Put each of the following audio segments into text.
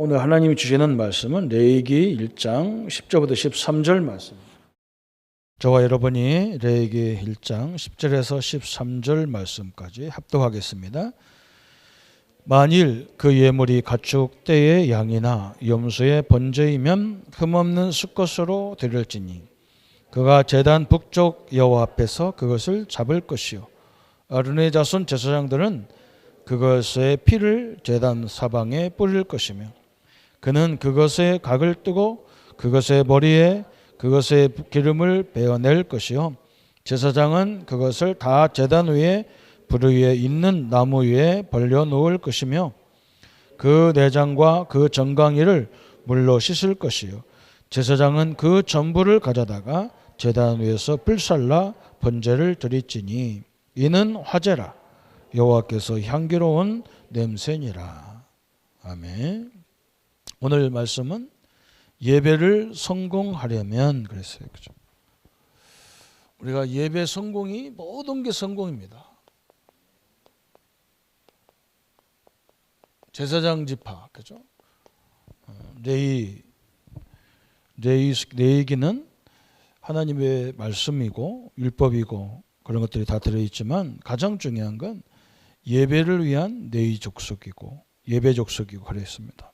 오늘 하나님이 주시는 말씀은 레위기 1장 10절부터 13절 말씀입니다. 저와 여러분이 레위기 1장 10절에서 13절 말씀까지 합독하겠습니다. 만일 그 예물이 가축 떼의 양이나 염소의 번제이면 흠없는 수것으로 드릴지니 그가 제단 북쪽 여호와 앞에서 그것을 잡을 것이요 아론의 자손 제사장들은 그것의 피를 제단 사방에 뿌릴 것이며 그는 그것의 각을 뜨고 그것의 머리에 그것의 기름을 베어낼 것이요 제사장은 그것을 다 제단 위에 불 위에 있는 나무 위에 벌려 놓을 것이며 그 내장과 그 정강이를 물로 씻을 것이요 제사장은 그 전부를 가져다가 제단 위에서 불살라 번제를 드릴지니 이는 화제라 여호와께서 향기로운 냄새니라. 아멘. 오늘 말씀은 예배를 성공하려면 그랬어요. 그죠? 우리가 예배 성공이 모든 게 성공입니다. 제사장 지파, 그죠? 레위기는 하나님의 말씀이고 율법이고 그런 것들이 다 들어있지만 가장 중요한 건 예배를 위한 레위 족속이고 예배 족속이고 그랬습니다.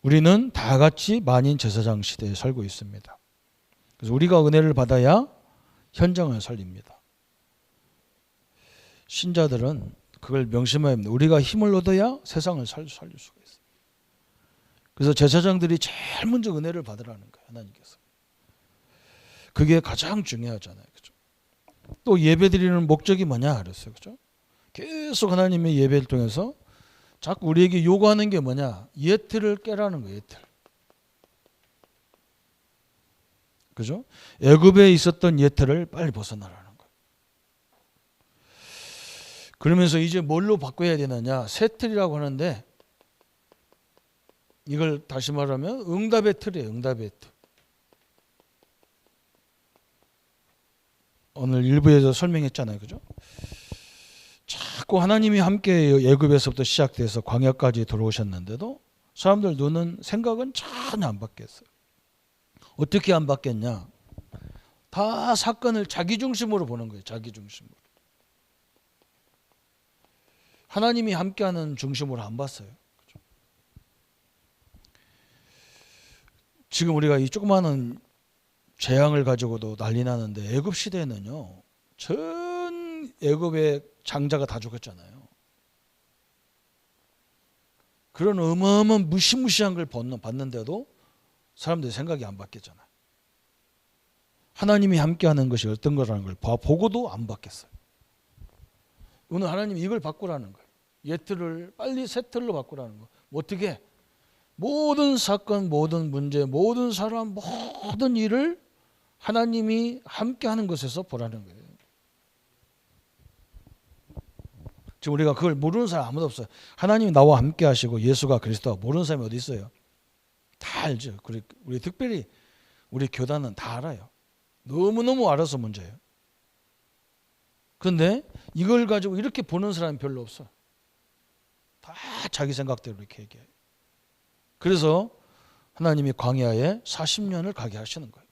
우리는 다 같이 만인 제사장 시대에 살고 있습니다. 그래서 우리가 은혜를 받아야 현장을 살립니다. 신자들은 그걸 명심해야 합니다. 우리가 힘을 얻어야 세상을 살릴 수가 있어요. 그래서 제사장들이 제일 먼저 은혜를 받으라는 거예요. 하나님께서. 그게 가장 중요하잖아요. 그죠? 또 예배 드리는 목적이 뭐냐 그랬어요. 그죠? 계속 하나님의 예배를 통해서 자꾸 우리에게 요구하는 게 뭐냐? 예틀을 깨라는 거예요. 예틀. 그죠? 애굽에 있었던 예틀을 빨리 벗어나라는 거예요. 그러면서 이제 뭘로 바꿔야 되느냐? 세틀이라고 하는데 이걸 다시 말하면 응답의 틀이에요. 응답의 틀. 오늘 일부에서 설명했잖아요. 그죠? 자꾸 하나님이 함께 애굽에서부터 시작돼서 광야까지 들어오셨는데도 사람들 눈은 생각은 전혀 안 바뀌었어요. 어떻게 안 바뀌었냐? 다 사건을 자기 중심으로 보는 거예요. 자기 중심으로. 하나님이 함께하는 중심으로 안 봤어요. 그렇죠? 지금 우리가 이 조그마한 재앙을 가지고도 난리 나는데 애굽 시대에는요. 전 애굽의 장자가 다 죽었잖아요. 그런 어마어마한 무시무시한 걸 받는데도 사람들이 생각이 안 바뀌었잖아요. 하나님이 함께하는 것이 어떤 거라는 걸 보고도 안 바뀌었어요. 오늘 하나님이 이걸 바꾸라는 거예요. 예틀을 빨리 세틀로 바꾸라는 거. 어떻게? 모든 사건, 모든 문제, 모든 사람, 모든 일을 하나님이 함께하는 것에서 보라는 거예요. 지금 우리가 그걸 모르는 사람 아무도 없어요. 하나님이 나와 함께 하시고 예수가 그리스도가 모르는 사람이 어디 있어요? 다 알죠. 우리 특별히 우리 교단은 다 알아요. 너무너무 알아서 문제예요. 그런데 이걸 가지고 이렇게 보는 사람이 별로 없어요. 다 자기 생각대로 이렇게 얘기해요. 그래서 하나님이 광야에 40년을 가게 하시는 거예요.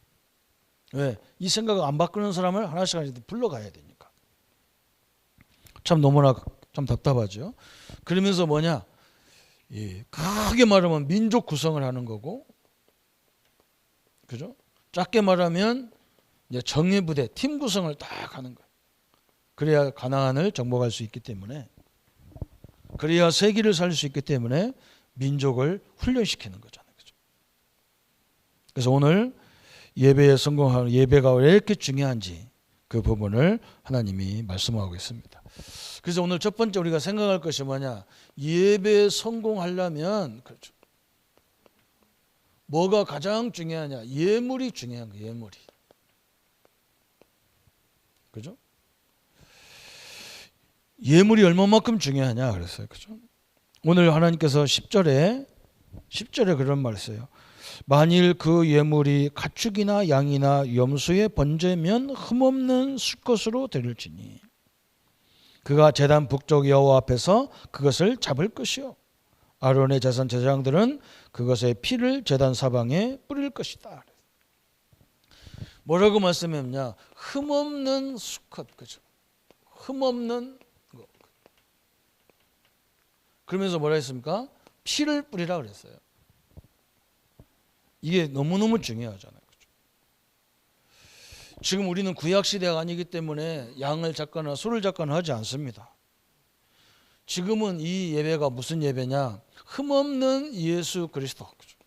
왜? 이 생각을 안 바꾸는 사람을 하나씩 하나씩 불러가야 되니까. 참 너무나 참 답답하죠. 그러면서 뭐냐? 크게 말하면 민족 구성을 하는 거고, 그죠? 작게 말하면 이제 정예부대, 팀 구성을 딱 하는 거예요. 그래야 가나안을 정복할 수 있기 때문에, 그래야 세기를 살릴 수 있기 때문에 민족을 훈련시키는 거잖아요. 그죠? 그래서 오늘 예배에 성공하는 예배가 왜 이렇게 중요한지 그 부분을 하나님이 말씀하고 있습니다. 그래서 오늘 첫 번째 우리가 생각할 것이 뭐냐? 예배에 성공하려면 그렇죠. 뭐가 가장 중요하냐? 예물이 중요한 거예요. 예물이. 그죠? 예물이 얼마만큼 중요하냐 그랬어요. 그죠? 오늘 하나님께서 10절에 그런 말을 써요. 만일 그 예물이 가축이나 양이나 염소의 번제면 흠없는 수것으로 드릴지니 그가 제단 북쪽 여호와 앞에서 그것을 잡을 것이요 아론의 재산 제사장들은 그것의 피를 제단 사방에 뿌릴 것이다. 뭐라고 말씀했냐? 흠없는 수컷, 그죠? 흠없는 거. 그러면서 뭐라 했습니까? 피를 뿌리라 그랬어요. 이게 너무너무 중요하잖아요. 그죠? 지금 우리는 구약 시대가 아니기 때문에 양을 잡거나 소를 잡거나 하지 않습니다. 지금은 이 예배가 무슨 예배냐? 흠없는 예수 그리스도. 그죠?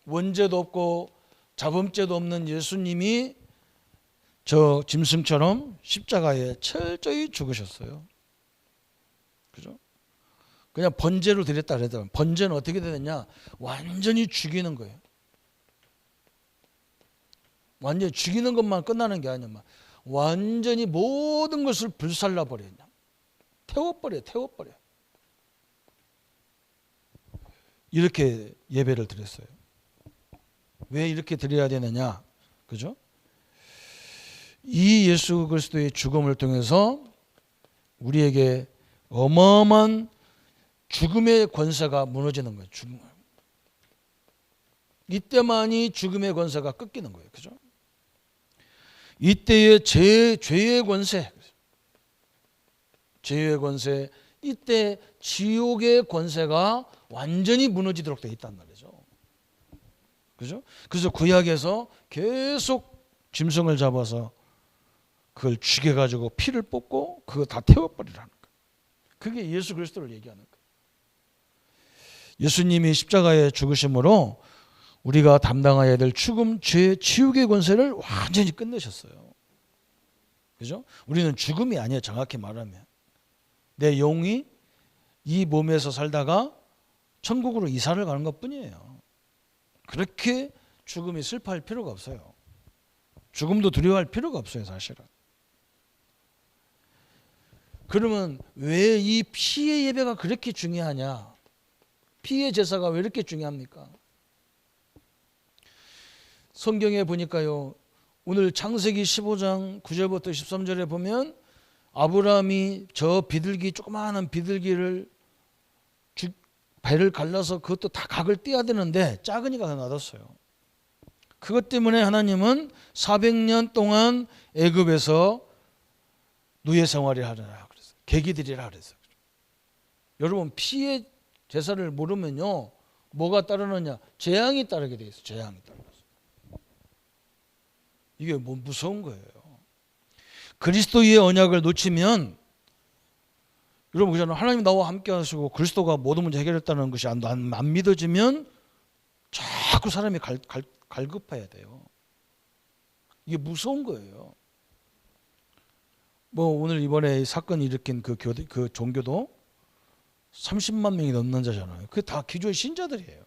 원죄도 없고 자범죄도 없는 예수님이 저 짐승처럼 십자가에 철저히 죽으셨어요. 그죠? 그냥 번제로 드렸다 그랬더니 번제는 어떻게 되느냐? 완전히 죽이는 거예요. 완전히 죽이는 것만 끝나는 게 아니야. 완전히 모든 것을 불살라 버려요. 태워버려. 이렇게 예배를 드렸어요. 왜 이렇게 드려야 되느냐? 그죠? 이 예수 그리스도의 죽음을 통해서 우리에게 어마어마한 죽음의 권세가 무너지는 거예요. 이때만이 죽음의 권세가 꺾이는 거예요. 그죠? 이때의 죄의 권세, 이때 지옥의 권세가 완전히 무너지도록 되어 있단 말이죠. 그죠? 그래서 구약에서 계속 짐승을 잡아서 그걸 죽여가지고 피를 뽑고 그거 다 태워버리라는 거예요. 그게 예수 그리스도를 얘기하는 거예요. 예수님이 십자가에 죽으심으로 우리가 담당해야 될 죽음, 죄, 지옥의 권세를 완전히 끝내셨어요. 그죠? 우리는 죽음이 아니에요. 정확히 말하면. 내 영이 이 몸에서 살다가 천국으로 이사를 가는 것뿐이에요. 그렇게 죽음이 슬퍼할 필요가 없어요. 죽음도 두려워할 필요가 없어요, 사실은. 그러면 왜 이 피의 예배가 그렇게 중요하냐? 피의 제사가 왜 이렇게 중요합니까? 성경에 보니까요, 오늘 창세기 15장 9절부터 13절에 보면 아브라함이 저 비둘기, 조그마한 비둘기를 배를 갈라서 그것도 다 각을 떼야 되는데 작으니까 놔뒀어요. 그것 때문에 하나님은 400년 동안 애굽에서 노예 생활을 하라 그랬어요. 계기들이라 그랬어요. 여러분, 피의 제사를 모르면요, 뭐가 따르느냐? 재앙이 따르게 돼 있어요. 재앙이 따르게. 이게 뭐 무서운 거예요. 그리스도의 언약을 놓치면, 여러분 그잖아요. 하나님 나와 함께 하시고 그리스도가 모든 문제 해결했다는 것이 안 믿어지면 자꾸 사람이 갈급해야 돼요. 이게 무서운 거예요. 뭐 오늘 이번에 사건 일으킨 그 종교도 30만 명이 넘는 자잖아요. 그게 다 기존 신자들이에요.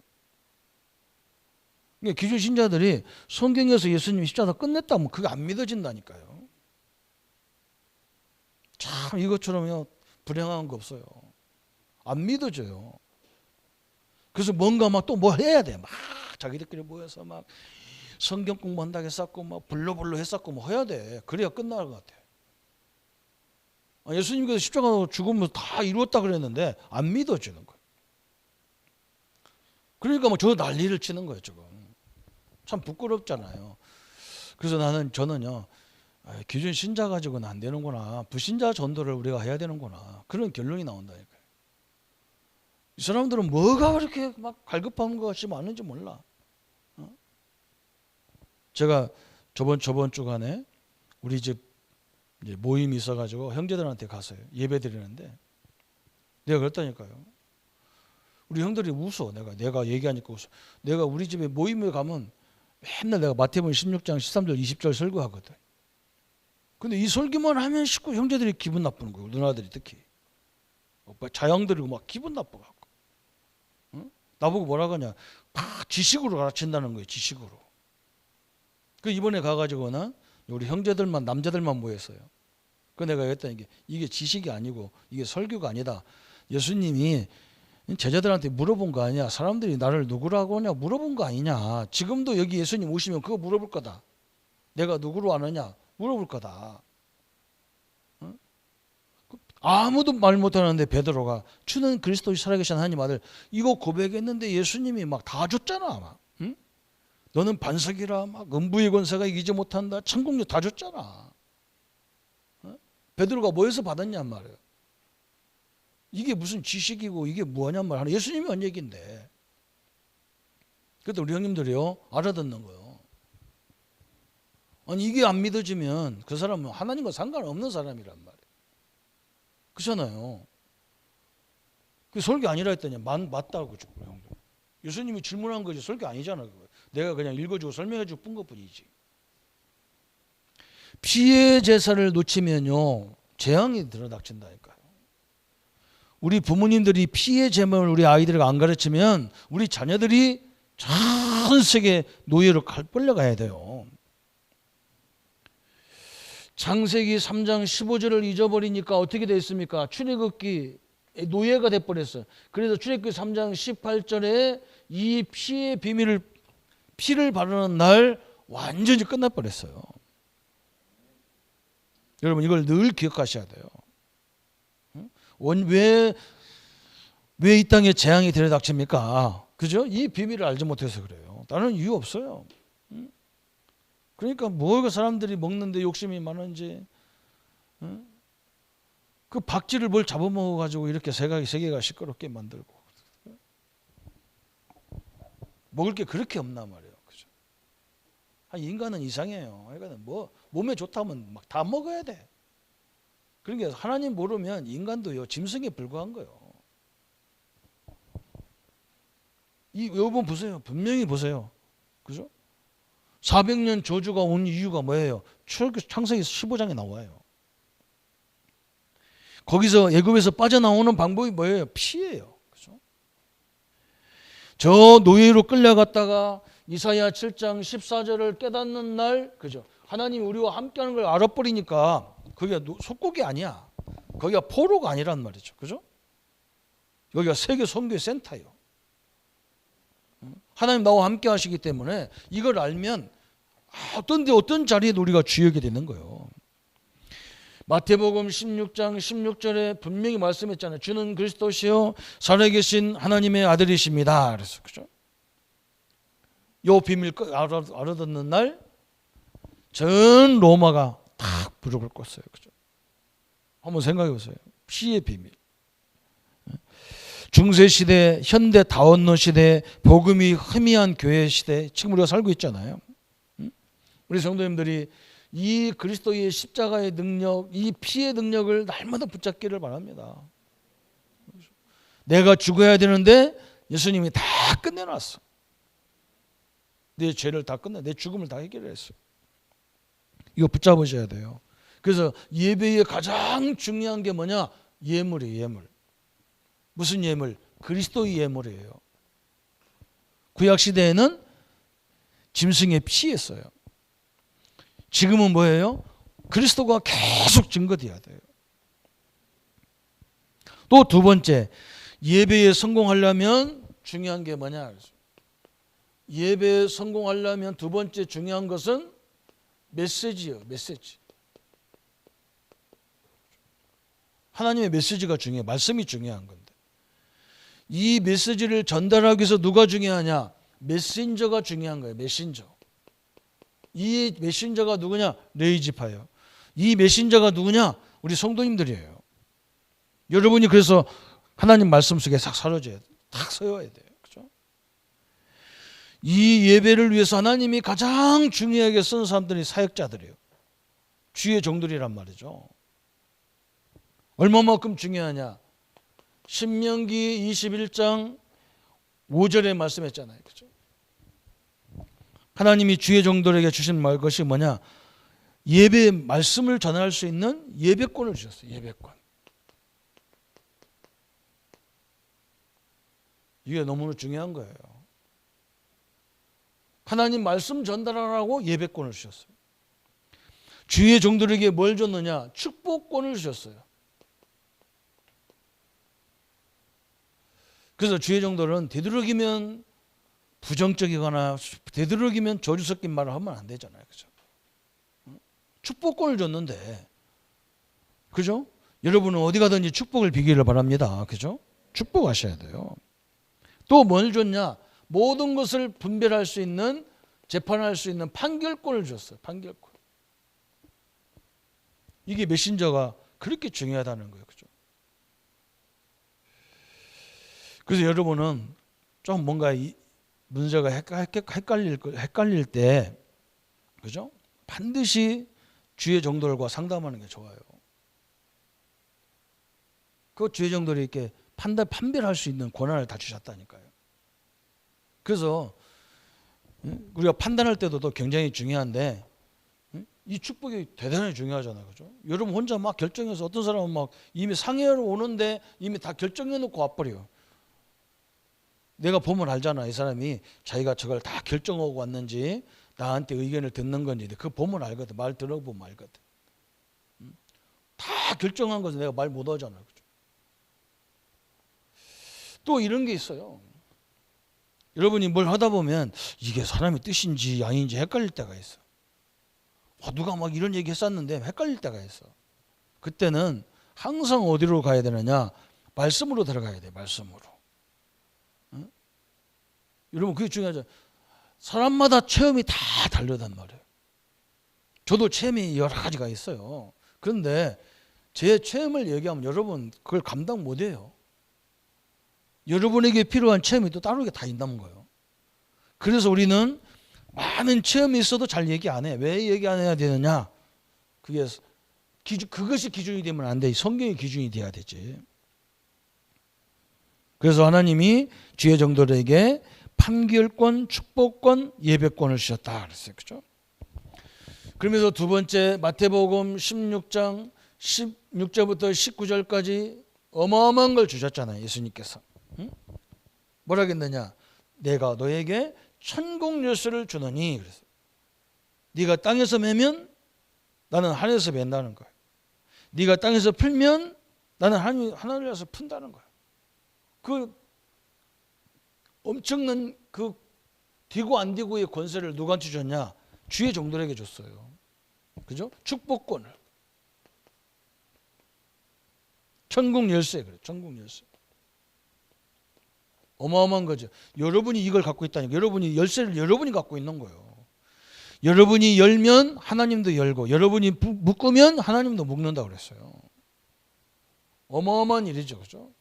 그러니까 기존 신자들이 성경에서 예수님이 십자가 끝냈다면 그게 안 믿어진다니까요. 참 이것처럼요 불행한 거 없어요. 안 믿어져요. 그래서 뭔가 막 또 뭐 해야 돼. 막 자기들끼리 모여서 막 성경 공부한다고 했었고 막 불러불러 했었고 뭐 해야 돼. 그래야 끝날 것 같아. 예수님께서 십자가 죽으면서 다 이루었다 그랬는데 안 믿어지는 거예요. 그러니까 뭐 저 난리를 치는 거예요 지금. 참 부끄럽잖아요. 그래서 저는요 기존 신자 가지고는 안 되는구나. 불신자 전도를 우리가 해야 되는구나. 그런 결론이 나온다니까요. 이 사람들은 뭐가 그렇게 막 갈급한 것이 많은지 몰라. 제가 저번 주간에 우리 집 이제 모임이 있어가지고 형제들한테 갔어요. 예배 드리는데 내가 그랬다니까요. 우리 형들이 웃어. 내가 얘기하니까 웃어. 내가 우리 집에 모임에 가면 맨날 내가 마태복음 16장 13절 20절 설교하거든. 근데 이 설교만 하면 식구 형제들이 기분 나쁘는 거예요. 누나들이 특히. 자양들이고 막 기분 나빠갖고. 응? 나보고 뭐라고 하냐. 막 지식으로 가르친다는 거예요. 지식으로. 그 이번에 가가지고는 우리 형제들만 남자들만 모였어요. 그 내가 그랬더니 이게 지식이 아니고 이게 설교가 아니다. 예수님이 제자들한테 물어본 거 아니야. 사람들이 나를 누구라고 하냐 물어본 거 아니냐. 지금도 여기 예수님 오시면 그거 물어볼 거다. 내가 누구로 아느냐 물어볼 거다. 응? 아무도 말 못하는데 베드로가 주는 그리스도의 살아계신 하나님 아들 이거 고백했는데 예수님이 막 다 줬잖아. 막. 응? 너는 반석이라 막 음부의 권세가 이기지 못한다. 천국력 다 줬잖아. 어? 베드로가 뭐에서 받았냔 말이에요. 이게 무슨 지식이고 이게 뭐냐는 말이야. 예수님이 한 얘기인데. 그래도 우리 형님들이요 알아듣는 거예요. 아니 이게 안 믿어지면 그 사람은 하나님과 상관없는 사람이란 말이에요. 그렇잖아요. 그 설교 아니라 했더니 맞다고 그러죠. 형들. 예수님이 질문한 거지 설교 아니잖아. 그거. 내가 그냥 읽어주고 설명해주고 뿐 것뿐이지. 피의 제사를 놓치면요 재앙이 들어닥친다니까요. 우리 부모님들이 피의 제물을 우리 아이들에게 안 가르치면 우리 자녀들이 전 세계 노예로 끌려가야 돼요. 창세기 3장 15절을 잊어버리니까 어떻게 됐습니까? 출애굽기 노예가 돼버렸어요. 그래서 출애굽기 3장 18절에 이 피의 비밀을 피를 바르는 날 완전히 끝나버렸어요. 여러분 이걸 늘 기억하셔야 돼요. 왜 이 땅에 재앙이 들이닥칩니까? 그죠? 이 비밀을 알지 못해서 그래요. 다른 이유 없어요. 그러니까 뭐가 사람들이 먹는데 욕심이 많은지 그 박쥐를 뭘 잡아먹어 가지고 이렇게 세계가 시끄럽게 만들고 먹을 게 그렇게 없단 말이에요. 그죠? 인간은 이상해요. 인간은 뭐 몸에 좋다면 막 다 먹어야 돼. 그러니까 하나님 모르면 인간도요 짐승에 불과한 거예요. 여러분 보세요. 분명히 보세요. 그죠? 400년 저주가 온 이유가 뭐예요? 창세기 15장에 나와요. 거기서 애굽에서 빠져나오는 방법이 뭐예요? 피예요. 그죠? 저 노예로 끌려갔다가 이사야 7장 14절을 깨닫는 날, 그죠? 하나님이 우리와 함께하는 걸 알아버리니까 거기가 속국이 아니야. 거기가 포로가 아니란 말이죠. 그죠? 여기가 세계 선교의 센터예요. 하나님 나와 함께 하시기 때문에 이걸 알면 어떤 자리에도 우리가 주역이 되는 거예요. 마태복음 16장 16절에 분명히 말씀했잖아요. 주는 그리스도시요 살아계신 하나님의 아들이십니다. 그래서 그죠? 요 비밀 알아듣는 날 전 로마가 탁 무릎을 꿇었어요. 그죠? 한번 생각해 보세요. 피의 비밀. 중세시대, 현대 다원로 시대, 복음이 희미한 교회 시대 지금 우리가 살고 있잖아요. 우리 성도님들이 이 그리스도의 십자가의 능력, 이 피의 능력을 날마다 붙잡기를 바랍니다. 내가 죽어야 되는데 예수님이 다 끝내놨어. 내 죄를 다 내 죽음을 다 해결했어. 이거 붙잡으셔야 돼요. 그래서 예배의 가장 중요한 게 뭐냐? 예물이에요. 예물. 무슨 예물? 그리스도의 예물이에요. 구약시대에는 짐승의 피였어요. 지금은 뭐예요? 그리스도가 계속 증거돼야 돼요. 또 두 번째, 예배에 성공하려면 중요한 게 뭐냐? 예배에 성공하려면 두 번째 중요한 것은 메시지예요. 메시지. 하나님의 메시지가 중요해요. 말씀이 중요한 건데. 이 메시지를 전달하기 위해서 누가 중요하냐? 메신저가 중요한 거예요. 메신저. 이 메신저가 누구냐? 레이지파예요. 이 메신저가 누구냐? 우리 성도님들이에요. 여러분이 그래서 하나님 말씀 속에 싹 사로져야 돼요. 탁 서야 돼요. 그렇죠? 이 예배를 위해서 하나님이 가장 중요하게 쓴 사람들이 사역자들이에요. 주의 종들이란 말이죠. 얼마만큼 중요하냐? 신명기 21장 5절에 말씀했잖아요. 그렇죠? 하나님이 주의 종들에게 주신 것이 뭐냐? 예배 말씀을 전할 수 있는 예배권을 주셨어요. 예배권. 이게 너무나 중요한 거예요. 하나님 말씀 전달하라고 예배권을 주셨어요. 주의 종들에게 뭘 줬느냐? 축복권을 주셨어요. 그래서 주의 종들은 되도록이면 부정적이거나 되도록이면 저주 섞인 말을 하면 안 되잖아요. 그죠? 축복권을 줬는데, 그죠? 여러분은 어디 가든지 축복을 비기를 바랍니다. 그죠? 축복하셔야 돼요. 또 뭘 줬냐? 모든 것을 분별할 수 있는, 재판할 수 있는 판결권을 줬어요. 판결권. 이게 메신저가 그렇게 중요하다는 거예요. 그죠? 그래서 여러분은 좀 뭔가 이 문제가 헷갈릴 때, 그죠? 반드시 주의 종들과 상담하는 게 좋아요. 그 주의 종들이 이렇게 판별할 수 있는 권한을 다 주셨다니까요. 그래서 우리가 판단할 때도 또 굉장히 중요한데, 이 축복이 대단히 중요하잖아요. 그죠? 여러분 혼자 막 결정해서, 어떤 사람은 막 이미 상해로 오는데 이미 다 결정해 놓고 와버려요. 내가 보면 알잖아. 이 사람이 자기가 저걸 다 결정하고 왔는지, 나한테 의견을 듣는 건지. 그거 보면 알거든. 말 들어보면 알거든. 다 결정한 것을 내가 말 못하잖아. 그죠? 또 이런 게 있어요. 여러분이 뭘 하다 보면 이게 사람의 뜻인지 아닌지 헷갈릴 때가 있어. 누가 막 이런 얘기 했었는데 헷갈릴 때가 있어. 그때는 항상 어디로 가야 되느냐? 말씀으로 들어가야 돼. 말씀으로. 응? 여러분 그게 중요하죠. 사람마다 체험이 다 다르단 말이에요. 저도 체험이 여러 가지가 있어요. 그런데 제 체험을 얘기하면 여러분 그걸 감당 못해요. 여러분에게 필요한 체험이 또 다르게 다 있는 거예요. 그래서 우리는 많은 체험이 있어도 잘 얘기 안 해. 왜 얘기 안 해야 되느냐? 그것이 기준이 되면 안 돼. 성경의 기준이 돼야 되지. 그래서 하나님이 주의 종들에게 판결권, 축복권, 예배권을 주셨다 그랬어요. 그죠? 그러면서 두 번째 마태복음 16장 16절부터 19절까지 어마어마한 걸 주셨잖아요. 예수님께서. 응? 뭐라 했느냐? 내가 너에게 천국 열쇠를 주노니 그래서 네가 땅에서 매면 나는 하늘에서 맨다는 거예요. 네가 땅에서 풀면 나는 하늘에서 푼다는 거예요. 그 엄청난 그 디고 안 디고의 권세를 누구한테 줬냐? 주의 종들에게 줬어요. 그죠? 축복권을. 천국 열쇠 그래. 천국 열쇠. 어마어마한 거죠. 여러분이 이걸 갖고 있다니까. 여러분이 열쇠를 여러분이 갖고 있는 거예요. 여러분이 열면 하나님도 열고, 여러분이 묶으면 하나님도 묶는다고 그랬어요. 어마어마한 일이죠. 그죠?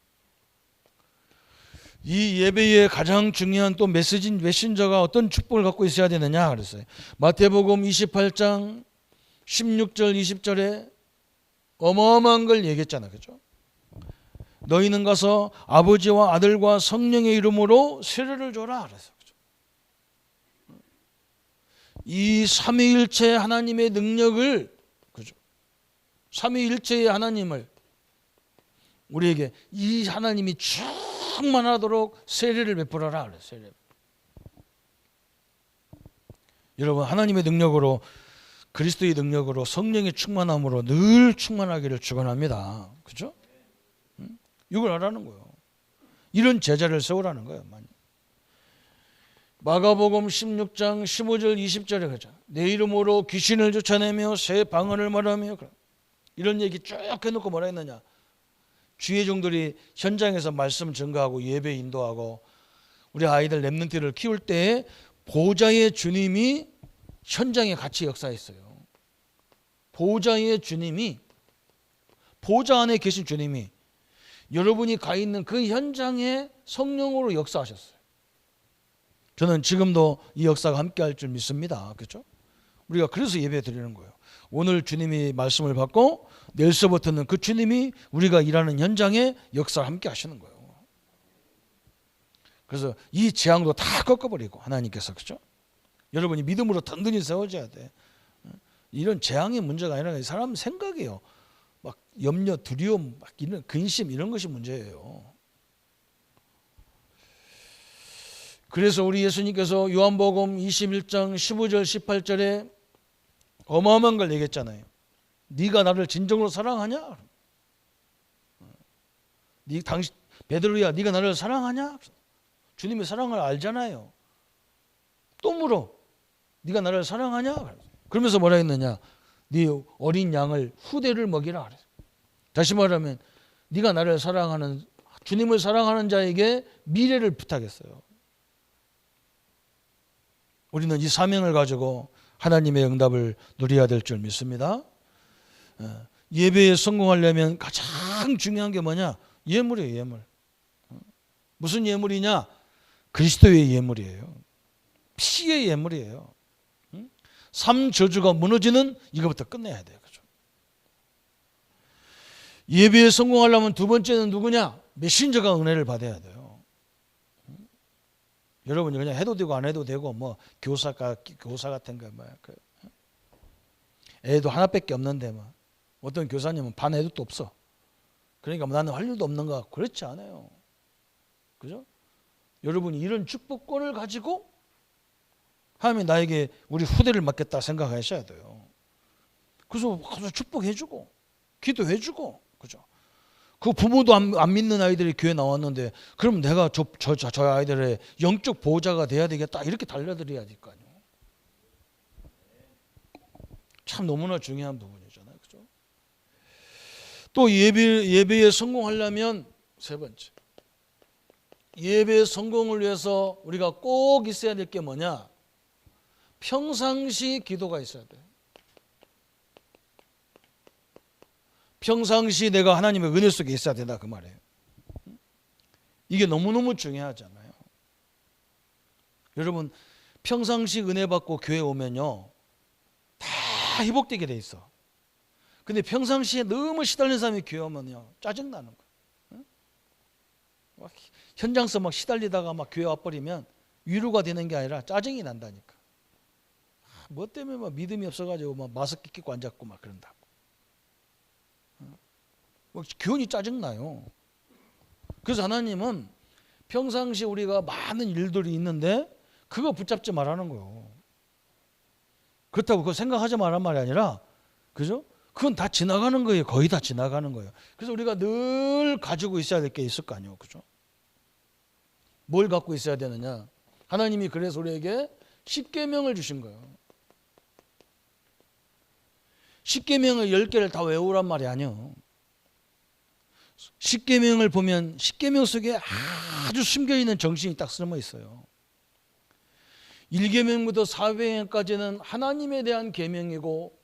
이 예배의 가장 중요한 또 메신저가 어떤 축복을 갖고 있어야 되느냐 그랬어요. 마태복음 28장 16절 20절에 어마어마한 걸 얘기했잖아요. 그죠? 너희는 가서 아버지와 아들과 성령의 이름으로 세례를 줘라 그랬어요. 그죠? 이 삼위일체 하나님의 능력을, 그죠? 삼위일체의 하나님을 우리에게 이 하나님이 충만하도록 세례를 베풀어라 그래요. 세례. 여러분 하나님의 능력으로, 그리스도의 능력으로, 성령의 충만함으로 늘 충만하기를 축원합니다. 그죠? 이걸 하라는 거예요. 이런 제자를 세우라는 거예요. 마가복음 16장 15절 20절에 그러죠. 내 이름으로 귀신을 쫓아내며 새 방언을 말하며, 이런 얘기 쭉 해놓고 뭐라 했느냐? 주의 종들이 현장에서 말씀 증거하고 예배 인도하고 우리 아이들 렘넌트를 키울 때 보좌의 주님이 현장에 같이 역사했어요. 보좌의 주님이, 보좌 안에 계신 주님이 여러분이 가 있는 그 현장에 성령으로 역사하셨어요. 저는 지금도 이 역사가 함께 할 줄 믿습니다. 그렇죠? 우리가 그래서 예배 드리는 거예요. 오늘 주님이 말씀을 받고 내일서부터는 그 주님이 우리가 일하는 현장에 역사를 함께 하시는 거예요. 그래서 이 재앙도 다 꺾어버리고 하나님께서, 그렇죠? 여러분이 믿음으로 든든히 세워져야 돼. 이런 재앙의 문제가 아니라 사람 생각이에요. 막 염려, 두려움, 막 이런 근심, 이런 것이 문제예요. 그래서 우리 예수님께서 요한복음 21장 15절 18절에 어마어마한 걸 얘기했잖아요. 네가 나를 진정으로 사랑하냐? 베드로야, 네가 나를 사랑하냐? 주님의 사랑을 알잖아요. 또 물어. 네가 나를 사랑하냐? 그러면서 뭐라 했느냐? 네 어린 양을 후대를 먹이라 그랬어요. 다시 말하면 네가 나를 사랑하는, 주님을 사랑하는 자에게 미래를 부탁했어요. 우리는 이 사명을 가지고 하나님의 응답을 누려야 될 줄 믿습니다. 예배에 성공하려면 가장 중요한 게 뭐냐? 예물이에요. 예물. 무슨 예물이냐? 그리스도의 예물이에요. 피의 예물이에요. 삶 저주가 무너지는 이거부터 끝내야 돼요. 그죠? 예배에 성공하려면 두 번째는 누구냐? 메신저가 은혜를 받아야 돼요. 여러분이 그냥 해도 되고 안 해도 되고 뭐 교사 같은 거 뭐 애도 하나밖에 없는데 뭐 어떤 교사님은 반 애도 없어. 그러니까 뭐 나는 할 일도 없는 거 같고 그렇지 않아요. 그죠? 여러분이 이런 축복권을 가지고 하나님이 나에게 우리 후대를 맡겠다 생각하셔야 돼요. 그래서 가서 축복해주고 기도해주고 그죠? 그 부모도 안 믿는 아이들이 교회 나왔는데 그럼 내가 저 아이들의 영적 보호자가 돼야 되겠다 이렇게 달려들어야 될 거 아니에요. 참 너무나 중요한 부분이잖아요. 그죠? 또 예배에 성공하려면 세 번째, 예배의 성공을 위해서 우리가 꼭 있어야 될 게 뭐냐? 평상시 기도가 있어야 돼. 평상시 내가 하나님의 은혜 속에 있어야 된다 그 말이에요. 이게 너무너무 중요하잖아요. 여러분 평상시 은혜 받고 교회 오면요 다 회복되게 돼 있어. 근데 평상시에 너무 시달리는 사람이 교회 오면요 짜증나는 거야. 막 현장서 막 시달리다가 막 교회 와버리면 위로가 되는 게 아니라 짜증이 난다니까. 뭐 때문에 막 믿음이 없어가지고 막 마스크 끼고 앉았고 막 그런다고. 막 교훈이 짜증나요. 그래서 하나님은 평상시 우리가 많은 일들이 있는데 그거 붙잡지 말라는 거예요. 그렇다고 그거 생각하지 말란 말이 아니라 그죠? 그건 다 지나가는 거예요. 거의 다 지나가는 거예요. 그래서 우리가 늘 가지고 있어야 될 게 있을 거 아니에요. 그죠? 뭘 갖고 있어야 되느냐? 하나님이 그래서 우리에게 십계명을 주신 거예요. 십계명을 10개를 다 외우란 말이 아니에요. 십계명을 보면 십계명 속에 아주 숨겨있는 정신이 딱 숨어 있어요. 1계명부터 4계명까지는 하나님에 대한 계명이고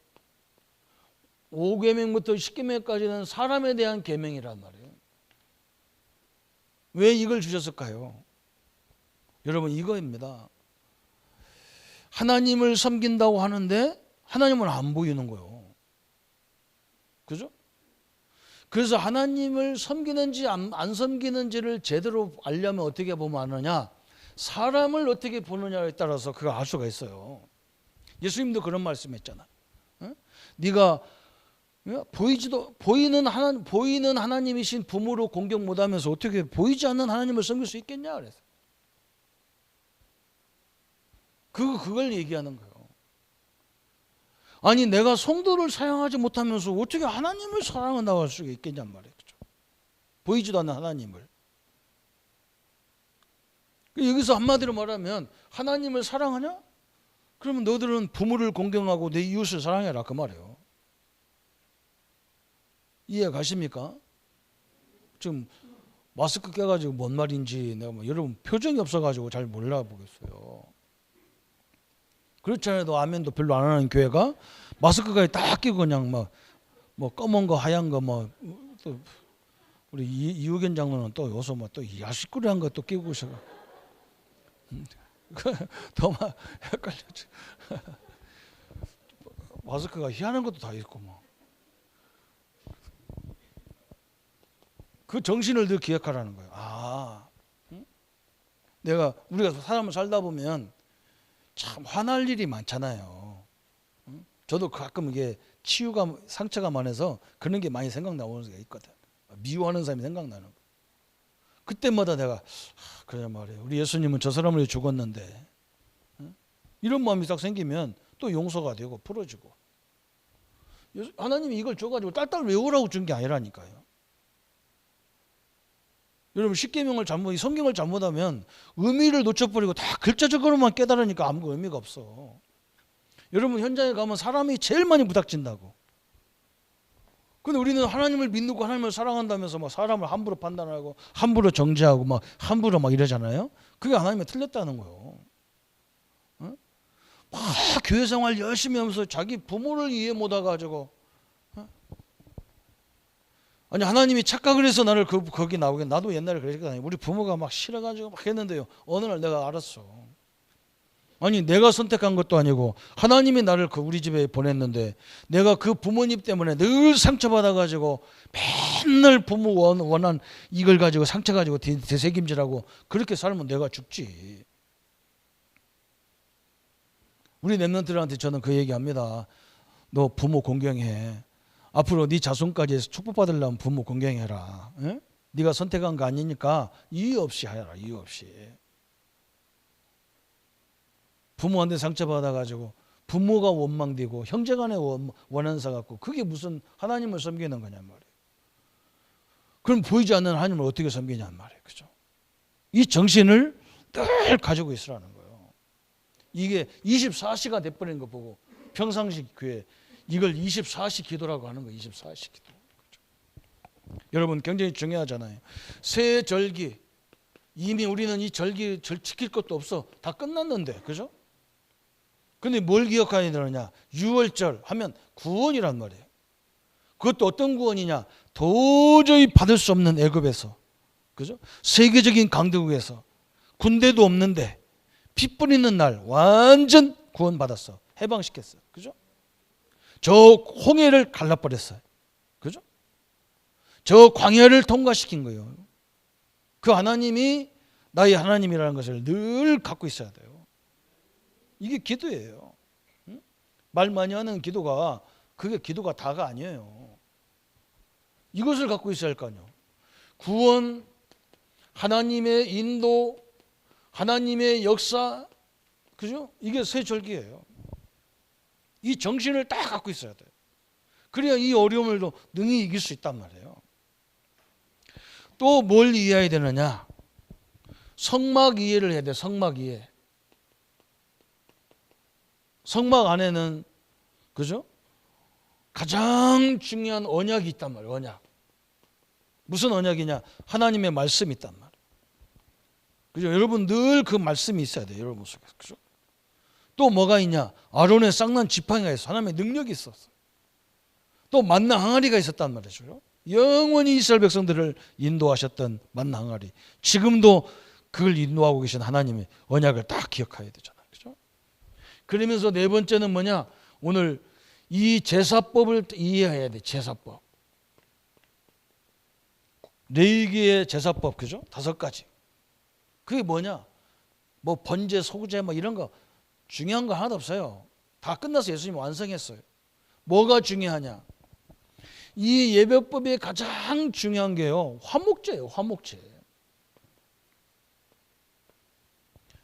5계명부터 10계명까지는 사람에 대한 계명이란 말이에요. 왜 이걸 주셨을까요? 여러분 이거입니다. 하나님을 섬긴다고 하는데 하나님은 안 보이는 거예요. 그죠? 그래서 하나님을 섬기는지 안 섬기는지를 제대로 알려면 어떻게 보면 아느냐? 사람을 어떻게 보느냐에 따라서 그걸 알 수가 있어요. 예수님도 그런 말씀했잖아. 네가 보이는 하나님이신 부모로 공격 못하면서 어떻게 보이지 않는 하나님을 섬길 수 있겠냐 그래서. 그걸 얘기하는 거예요. 아니 내가 성도를 사랑하지 못하면서 어떻게 하나님을 사랑한다고 할 수가 있겠냔 말이에요. 그렇죠? 보이지도 않는 하나님을. 여기서 한마디로 말하면 하나님을 사랑하냐? 그러면 너들은 부모를 공경하고 내 이웃을 사랑해라 그 말이에요. 이해 가십니까? 지금 마스크 껴가지고 뭔 말인지 내가 뭐 여러분 표정이 없어가지고 잘 몰라보겠어요. 그렇지 않아도 아멘도 별로 안 하는 교회가 마스크까지 딱 끼고 그냥 뭐 검은 거 하얀 거 뭐 또 우리 이우견 장로는 또 요새 뭐 또 야식꾸리한 거 또 끼고 오셔. 더 막 헷갈렸지. 마스크가 희한한 것도 다 있고 뭐. 그 정신을 더 기억하라는 거예요. 우리가 사람을 살다 보면 참 화날 일이 많잖아요. 저도 가끔 이게 상처가 많아서 그런 게 많이 생각나오는 게 있거든. 미워하는 사람이 생각나는 거. 그때마다 내가 그냥 말이에요. 우리 예수님은 저 사람을 위해 죽었는데 이런 마음이 딱 생기면 또 용서가 되고 풀어지고. 하나님이 이걸 줘가지고 딸딸 외우라고 준 게 아니라니까요. 여러분 십계명을 성경을 잘못하면 의미를 놓쳐버리고 다 글자적으로만 깨달으니까 아무 의미가 없어. 여러분 현장에 가면 사람이 제일 많이 부닥친다고. 근데 우리는 하나님을 믿고 하나님을 사랑한다면서 막 사람을 함부로 판단하고 함부로 정죄하고 막 함부로 막 이러잖아요. 그게 하나님이 틀렸다는 거예요. 어? 막 교회 생활 열심히 하면서 자기 부모를 이해 못해가지고, 아니 하나님이 착각을 해서 나를 거기 나오게, 나도 옛날에 그랬거든요. 우리 부모가 막 싫어가지고 막 했는데요, 어느 날 내가 알았어. 아니 내가 선택한 것도 아니고 하나님이 나를 우리 집에 보냈는데 내가 그 부모님 때문에 늘 상처받아가지고 맨날 부모 원한 이걸 가지고 상처 가지고 되새김질하고 그렇게 살면 내가 죽지. 우리 랩런트들한테 저는 그 얘기합니다. 너 부모 공경해. 앞으로 네 자손까지 축복받으려면 부모 공경해라. 에? 네가 선택한 거 아니니까 이유 없이 해라. 이유 없이. 부모한테 상처받아가지고 부모가 원망되고 형제간에 원한사 갖고 그게 무슨 하나님을 섬기는 거냔 말이에요. 그럼 보이지 않는 하나님을 어떻게 섬기냔 말이에요. 그죠? 이 정신을 늘 가지고 있으라는 거예요. 이게 24시가 돼버린 거 보고 평상시 교회 이걸 24시 기도라고 하는 거예요. 24시 기도. 그죠? 여러분 굉장히 중요하잖아요. 새 절기 이미 우리는 이 절기 지킬 것도 없어. 다 끝났는데. 그죠? 근데 뭘 기억해야 되느냐? 6월절 하면 구원이란 말이에요. 그것도 어떤 구원이냐? 도저히 받을 수 없는 애굽에서, 그죠? 세계적인 강대국에서 군대도 없는데 피 뿌리는 날 완전 구원받았어. 해방시켰어. 그죠? 저 홍해를 갈라버렸어요. 그죠? 저 광야를 통과시킨 거예요. 그 하나님이 나의 하나님이라는 것을 늘 갖고 있어야 돼요. 이게 기도예요. 응? 말 많이 하는 기도가 그게 기도가 다가 아니에요. 이것을 갖고 있어야 할 거 아니에요. 구원, 하나님의 인도, 하나님의 역사, 그죠? 이게 새 절기예요. 이 정신을 딱 갖고 있어야 돼요. 그래야 이 어려움을 능히 이길 수 있단 말이에요. 또 뭘 이해해야 되느냐? 성막 이해를 해야 돼. 성막 이해. 성막 안에는, 그죠? 가장 중요한 언약이 있단 말이에요. 언약. 무슨 언약이냐? 하나님의 말씀이 있단 말이에요. 그죠? 여러분 늘 그 말씀이 있어야 돼요. 여러분 속에서. 그죠? 또 뭐가 있냐? 아론의 쌍난 지팡이가 있어. 하나님의 능력이 있었어. 또 만나 항아리가 있었단 말이죠. 영원히 이스라엘 백성들을 인도하셨던 만나 항아리. 지금도 그걸 인도하고 계신 하나님의 언약을 딱 기억해야 되잖아요. 그죠? 그러면서 네 번째는 뭐냐? 오늘 이 제사법을 이해해야 돼. 제사법. 레위기의 제사법, 그죠? 5가지. 그게 뭐냐? 뭐 번제, 소제 뭐 이런 거 중요한 거 하나도 없어요. 다 끝나서 예수님이 완성했어요. 뭐가 중요하냐? 이 예배법의 가장 중요한 게요, 화목제예요. 화목제.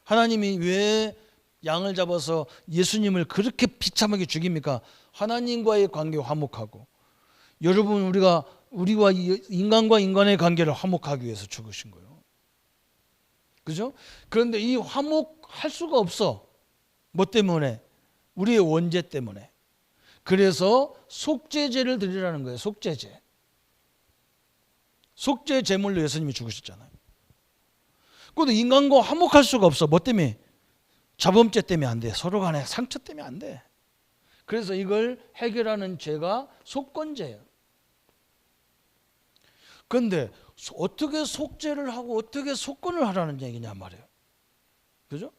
하나님이 왜 양을 잡아서 예수님을 그렇게 비참하게 죽입니까? 하나님과의 관계 화목하고, 여러분 우리와 인간과 인간의 관계를 화목하기 위해서 죽으신 거예요. 그죠? 그런데 이 화목할 수가 없어. 뭐 때문에? 우리의 원죄 때문에. 그래서 속죄제를 드리라는 거예요. 속죄제. 속죄 제물로 예수님이 죽으셨잖아요. 그런데 인간과 화목할 수가 없어. 뭐 때문에? 자범죄 때문에 안 돼. 서로 간에 상처 때문에 안 돼. 그래서 이걸 해결하는 죄가 속건제예요. 그런데 어떻게 속죄를 하고 어떻게 속건을 하라는 얘기냐 말이에요. 그죠?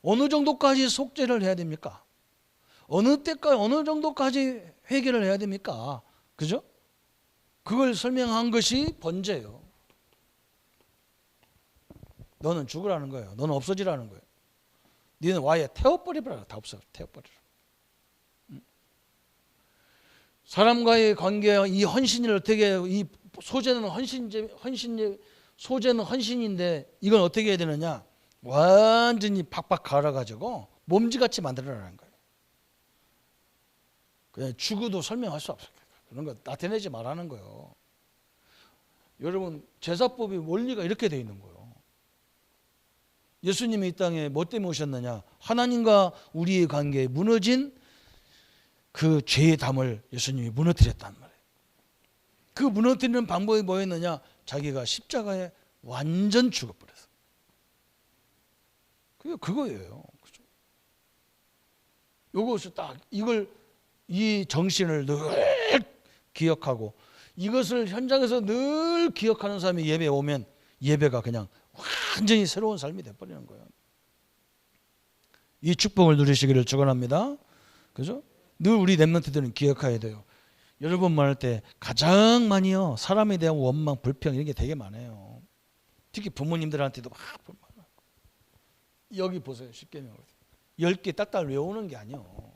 어느 정도까지 속죄를 해야 됩니까? 어느 때까지, 어느 정도까지 회개를 해야 됩니까? 그죠? 그걸 설명한 것이 번제예요. 너는 죽으라는 거예요. 너는 없어지라는 거예요. 너는 와에 태워버리라. 다 없어. 태워버리라. 사람과의 관계, 이 헌신을 어떻게, 이 소제는 소제는 헌신인데 이건 어떻게 해야 되느냐? 완전히 팍팍 갈아가지고 몸지같이 만들어라는 거예요. 그냥 죽어도 설명할 수 없어요. 그런 거 나타내지 말라는 거예요. 여러분 제사법이 원리가 이렇게 돼 있는 거예요. 예수님이 이 땅에 뭐 때문에 오셨느냐? 하나님과 우리의 관계에 무너진 그 죄의 담을 예수님이 무너뜨렸단 말이에요. 그 무너뜨리는 방법이 뭐였느냐? 자기가 십자가에 완전 죽어버렸어. 그게 그거예요. 그죠? 요것을 딱 이 정신을 늘 기억하고 이것을 현장에서 늘 기억하는 사람이 예배에 오면 예배가 그냥 완전히 새로운 삶이 돼버리는 거예요. 이 축복을 누리시기를 축원합니다. 그죠? 늘 우리 렘넌트들은 기억해야 돼요. 여러분 말할 때 가장 많이요 사람에 대한 원망, 불평 이런 게 되게 많아요. 특히 부모님들한테도 막 많아. 여기 보세요. 십계명 10개 딱딱 외우는 게 아니요.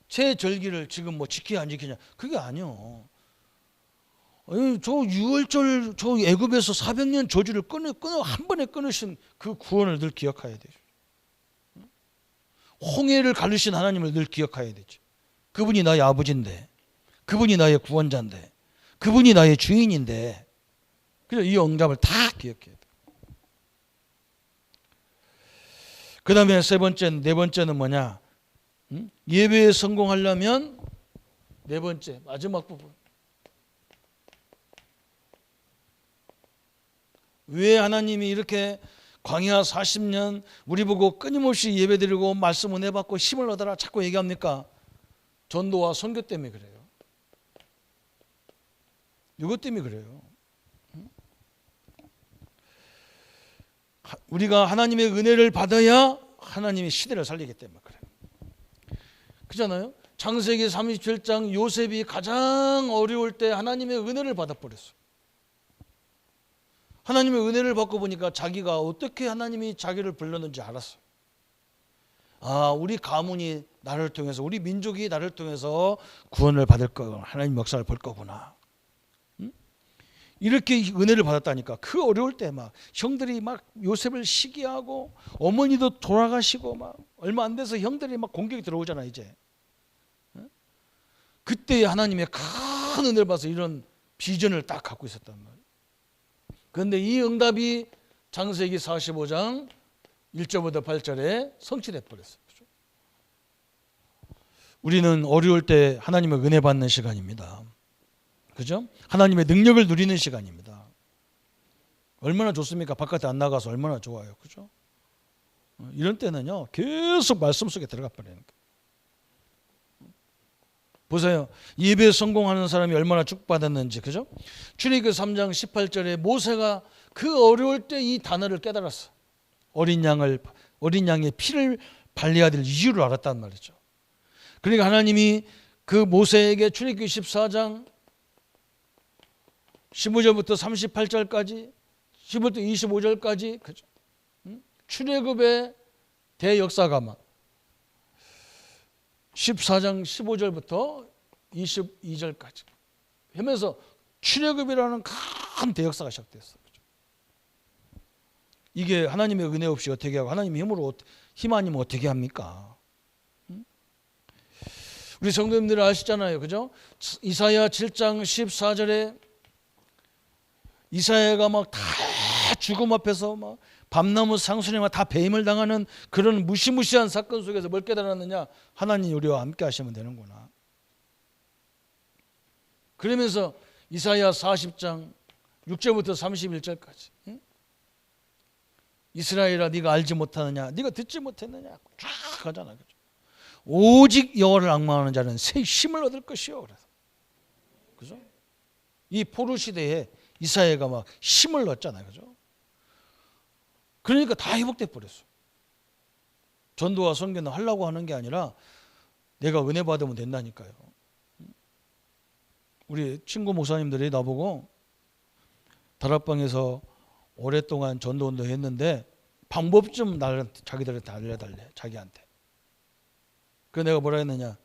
제 절기를 지금 뭐 지키냐 안 지키냐 그게 아니요. 저 6월절 저 애굽에서 400년 저주를 끊어 한 번에 끊으신 그 구원을 늘 기억해야 되죠. 홍해를 가르신 하나님을 늘 기억해야 되죠. 그분이 나의 아버지인데, 그분이 나의 구원자인데, 그분이 나의 주인인데, 그래서 이 영감을 다 기억해야 돼요. 그 다음에 네 번째는 뭐냐? 예배에 성공하려면 네 번째 마지막 부분. 왜 하나님이 이렇게 광야 40년 우리 보고 끊임없이 예배드리고 말씀 은혜 받고 힘을 얻어라 자꾸 얘기합니까? 전도와 선교 때문에 그래요. 이것 때문에 그래요. 우리가 하나님의 은혜를 받아야 하나님의 시대를 살리기 때문에 그래요. 그렇잖아요. 창세기 37장 요셉이 가장 어려울 때 하나님의 은혜를 받아버렸어. 하나님의 은혜를 받고 보니까 자기가 어떻게 하나님이 자기를 불렀는지 알았어요. 아, 우리 가문이 나를 통해서, 우리 민족이 나를 통해서 구원을 받을 거구나. 하나님 역사를 볼 거구나. 이렇게 은혜를 받았다니까. 그 어려울 때 막 형들이 막 요셉을 시기하고 어머니도 돌아가시고 막 얼마 안 돼서 형들이 막 공격이 들어오잖아 이제. 그때 하나님의 큰 은혜를 받아서 이런 비전을 딱 갖고 있었단 말이에요. 그런데 이 응답이 창세기 45장 1절부터 8절에 성취돼 버렸어요. 우리는 어려울 때 하나님의 은혜 받는 시간입니다. 그죠? 하나님의 능력을 누리는 시간입니다. 얼마나 좋습니까? 바깥에 안 나가서 얼마나 좋아요. 그죠? 이런 때는요, 계속 말씀 속에 들어가 버리는 거예요. 보세요. 예배에 성공하는 사람이 얼마나 축복받았는지. 그죠? 출애굽기 3장 18절에 모세가 그 어려울 때 이 단어를 깨달았어. 어린 양의 피를 발려야 될 이유를 알았단 말이죠. 그러니까 하나님이 그 모세에게 출애굽기 14장 15절부터 38절까지 15절부터 25절까지 그죠? 출애굽의 대역사가 막 14장 15절부터 22절까지 하면서 출애굽이라는 큰 대역사가 시작됐어. 이게 하나님의 은혜 없이 어떻게 하고 하나님의 힘 아니면 어떻게 합니까? 우리 성도님들 아시잖아요. 그죠? 이사야 7장 14절에 이사야가 막 다 죽음 앞에서 막 밤나무 상수리에 다 배임을 당하는 그런 무시무시한 사건 속에서 뭘 깨달았느냐? 하나님 우리와 함께 하시면 되는구나. 그러면서 이사야 40장 6절부터 31절까지 응? 이스라엘아 네가 알지 못하느냐? 네가 듣지 못했느냐? 쫙 가잖아. 그죠? 오직 여호와를 앙망하는 자는 새 힘을 얻을 것이요. 그래서 그죠? 이 포로 시대에 이사야가 막 힘을 얻잖아요. 그죠? 그러니까 다 회복돼 버렸어. 전도와 선교는 하려고 하는 게 아니라 내가 은혜 받으면 된다니까요. 우리 친구 목사님들이 나보고 다락방에서 오랫동안 전도운동 했는데 방법 좀 자기들한테 알려달래. 자기한테. 그래서 내가 뭐라 했느냐.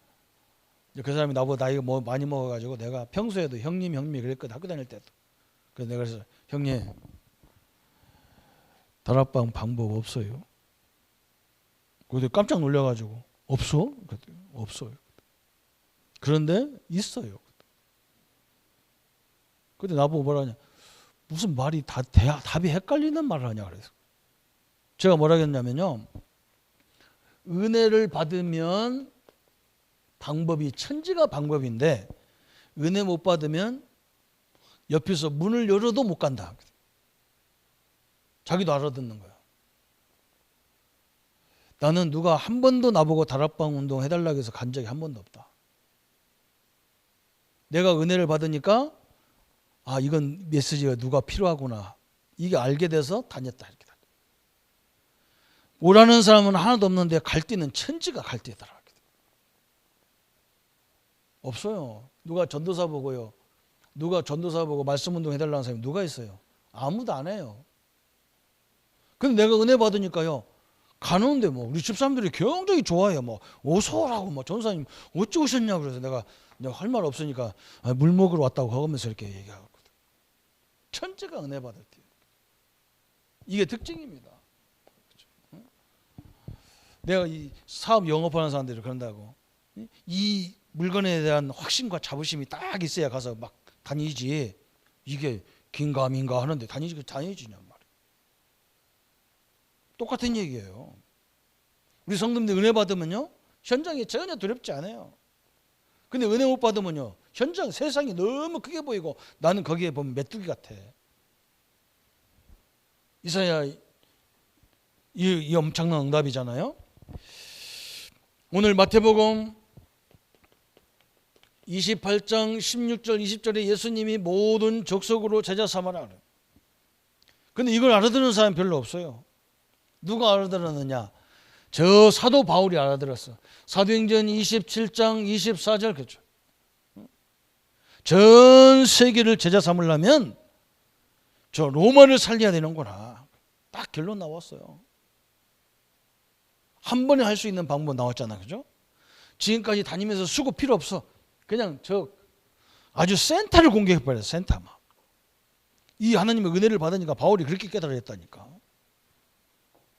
그 사람이 나보다 나이가 많이 먹어가지고 내가 평소에도 형님 그랬거든. 학교 다닐 때도. 그래서 내가 그래서 형님 다락방 방법 없어요. 그때 깜짝 놀라가지고 없어? 그랬더니 없어요. 그런데 있어요. 그때 나보고 뭐라 하냐. 무슨 말이 답이 헷갈리는 말을 하냐 그래서 제가 뭐라 했냐면요. 은혜를 받으면 방법이 천지가 방법인데 은혜 못 받으면 옆에서 문을 열어도 못 간다. 자기도 알아듣는 거야. 나는 누가 한 번도 나보고 다락방 운동 해달라고 해서 간 적이 한 번도 없다. 내가 은혜를 받으니까 아, 이건 메시지가 누가 필요하구나. 이게 알게 돼서 다녔다. 이렇게. 오라는 사람은 하나도 없는데 갈대는 천지가 갈대더라. 없어요. 누가 전도사 보고요. 누가 전도사 보고 말씀 운동 해달라는 사람이 누가 있어요? 아무도 안 해요. 근데 내가 은혜 받으니까요. 가는데 뭐 우리 집사람들이 굉장히 좋아해요. 뭐 어서 오라고 뭐 전사님 어찌 오셨냐고 그래서 내가 할 말 없으니까 물 먹으러 왔다고 하면서 이렇게 얘기하거든. 천지가 은혜 받을 때 이게 특징입니다. 그렇죠? 내가 이 사업 영업하는 사람들이 그런다고 이 물건에 대한 확신과 자부심이 딱 있어야 가서 막 다니지. 이게 긴가민가 하는데 다니지냐 말이에요. 똑같은 얘기예요. 우리 성도님들 은혜 받으면요 현장이 전혀 두렵지 않아요. 근데 은혜 못 받으면요 현장 세상이 너무 크게 보이고 나는 거기에 보면 메뚜기 같아. 이사야 이 엄청난 응답이잖아요. 오늘 마태복음 28장 16절 20절에 예수님이 모든 족속으로 제자 삼아라. 근데 이걸 알아듣는 사람이 별로 없어요. 누가 알아들었느냐? 저 사도 바울이 알아들었어. 사도행전 27장 24절 그렇죠. 전 세계를 제자 삼으려면 저 로마를 살려야 되는구나. 딱 결론 나왔어요. 한 번에 할 수 있는 방법 나왔잖아. 그죠? 지금까지 다니면서 수고 필요 없어. 그냥 저 아주 센터를 공격해버렸어. 센터만. 이 하나님의 은혜를 받으니까 바울이 그렇게 깨달았다니까.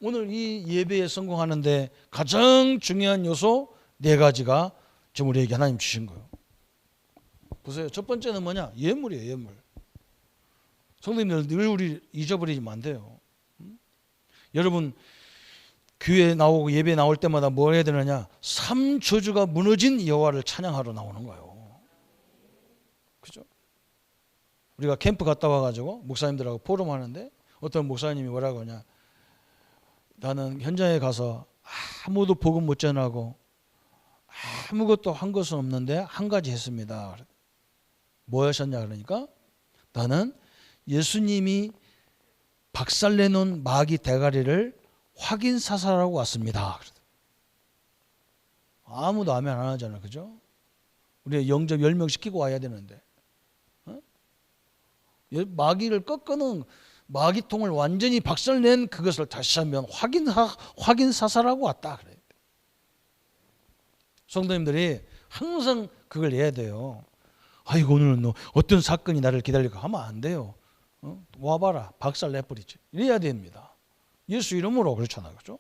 오늘 이 예배에 성공하는데 가장 중요한 요소 4가지가 지금 우리에게 하나님 주신 거예요. 보세요. 첫 번째는 뭐냐? 예물이에요. 예물. 성도님들 늘 우리 잊어버리면 안 돼요. 여러분 교회 나오고 예배 나올 때마다 뭘 해야 되느냐? 삼저주가 무너진 여호와를 찬양하러 나오는 거예요. 그죠? 우리가 캠프 갔다 와가지고 목사님들하고 포럼하는데 어떤 목사님이 뭐라고 하냐? 나는 현장에 가서 아무도 복음 못 전하고 아무것도 한 것은 없는데 한 가지 했습니다. 뭐 하셨냐 그러니까 나는 예수님이 박살내놓은 마귀 대가리를 확인 사살하고 왔습니다. 아무도 아멘 안 하잖아. 그죠? 우리 영접 10명 시키고 와야 되는데 마귀를 꺾는 마귀통을 완전히 박살낸 그것을 다시 한번 확인 사살하고 왔다. 그래요. 성도님들이 항상 그걸 해야 돼요. 아이고 오늘은 어떤 사건이 나를 기다릴까 하면 안 돼요. 와봐라 박살 내버리지. 이래야 됩니다. 예수 이름으로 그렇잖아요. 그렇죠?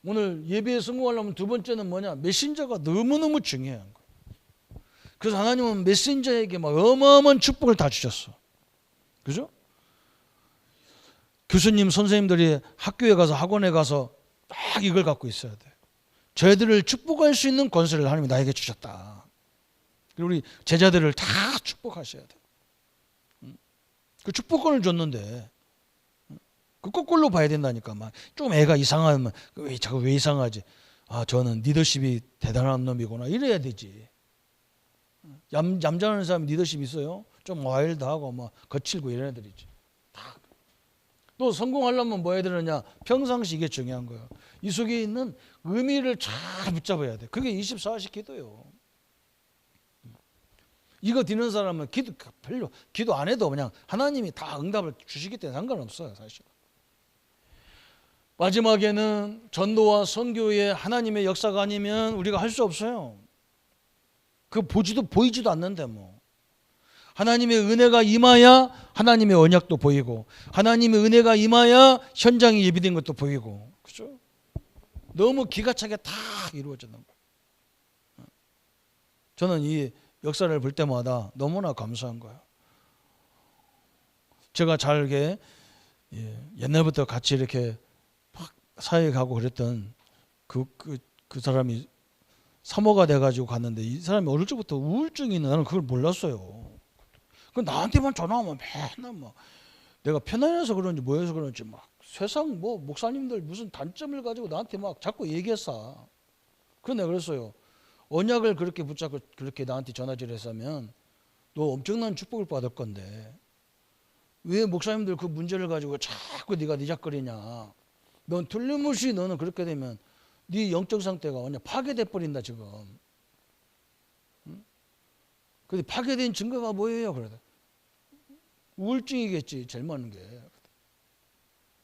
오늘 예배에 성공하려면 두 번째는 뭐냐? 메신저가 너무너무 중요한 거예요. 그래서 하나님은 메신저에게 막 어마어마한 축복을 다 주셨어. 그죠? 교수님 선생님들이 학교에 가서 학원에 가서 딱 이걸 갖고 있어야 돼. 저희들을 축복할 수 있는 권세를 하나님이 나에게 주셨다. 그리고 우리 제자들을 다 축복하셔야 돼. 그 축복권을 줬는데 그 거꾸로 봐야 된다니까. 막 좀 애가 이상하면 왜 이상하지? 아 저는 리더십이 대단한 놈이구나 이래야 되지. 얌전한 사람 리더십 있어요? 좀 와일드하고 막 거칠고 이런 애들이지. 또 성공하려면 뭐 해야 되느냐? 평상시 이게 중요한 거예요. 이 속에 있는 의미를 잘 붙잡아야 돼. 그게 24시 기도예요. 이거 드는 사람은 기도 안 해도 그냥 하나님이 다 응답을 주시기 때문에 상관없어요. 사실. 마지막에는 전도와 선교의 하나님의 역사가 아니면 우리가 할 수 없어요. 그 보이지도 않는데 뭐. 하나님의 은혜가 임하야 하나님의 언약도 보이고 하나님의 은혜가 임하야 현장이 예비된 것도 보이고 그죠? 너무 기가 차게 다 이루어지는 거예요. 저는 이 역사를 볼 때마다 너무나 감사한 거예요. 제가 잘게 옛날부터 같이 이렇게 막 사회 가고 그랬던 그 사람이 사모가 돼가지고 갔는데 이 사람이 어릴 적부터 우울증이 있는, 나는 그걸 몰랐어요. 그 나한테만 전화하면 맨날 막 내가 편안해서 그런지 뭐해서 그런지 막 세상 뭐 목사님들 무슨 단점을 가지고 나한테 막 자꾸 얘기했어. 그래서 내가 그랬어요. 언약을 그렇게 붙잡고 그렇게 나한테 전화질 했으면 너 엄청난 축복을 받을 건데 왜 목사님들 그 문제를 가지고 자꾸 네가 니작거리냐. 넌 틀림없이 너는 그렇게 되면 네 영적 상태가 완전 파괴돼 버린다 지금. 응? 근데 파괴된 증거가 뭐예요? 그러다 우울증이겠지 제일 많은 게.